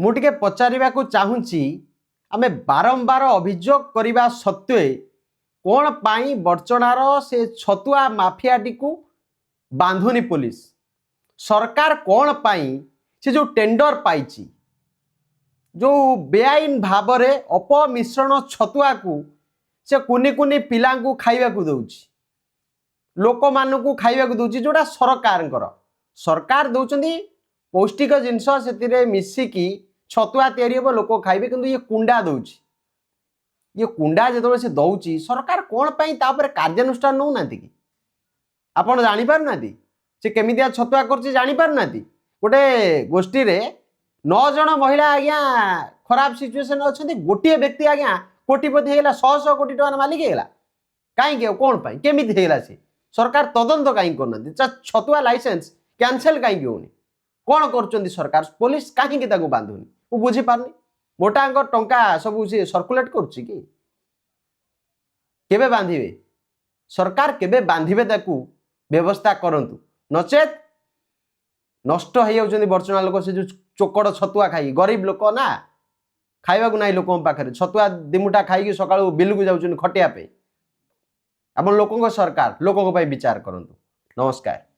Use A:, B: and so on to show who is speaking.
A: मुझे पचार चाहूँगी आम बारंबार अभियोग करने सत्वे कौन पाई बड़चणार से छतुआ माफियाटी को बांधुनी पुलिस सरकार कौन पाई से जो टेंडर पाई जो बेआईन भाव में अपमिश्रण छतुआ को से कुनी कुनी पिला खाइबा दौची लोक मानू खाइबा दौची जोड़ा सरकार दौरान पौष्टिक जिनस से मिसिकी छतुआ तैयारी हम लोक खाइबे किंतु ये कुंडा दौची ये कुंडा जो से दौची सरकार कौन पाई तापर कार्यानुष्ठान नौ ना कि आपड़ जापर ना से केमिया छतुआ कर जापर ना गोटे गोष्ठी रे 9 जन महिला आज्ञा खराब सिचुएसन अच्छा गोटे व्यक्ति आज्ञा कोटिपति होगा 100 कोटी टकर मालिक होगा कहीं कौन पाई केमी होगा सी सरकार तदंत कहीं करना छतुआ लाइसेंस कैंसल कहीं होनी कौन कर सरकार पुलिस कहीं बांधुनी मु बुझीपारनी मोटा टंका सब सी सर्कुलेट करुच्ची कि केबे बांधिबे सरकार केबे बांधिबे ताकू व्यवस्था करंतु नचेत नष्ट हो जाउछन्ती बर्चना लोक से जो चोकड़ छतुआ खाई गरीब लोक ना खाइबा को नाही लोक पाखरे छतुआ दिमुटा खाई सकाळु बिल को जाउछन्ती खटिया पे आपण लोकंक सरकार लोकंक पई विचार करंतु। नमस्कार।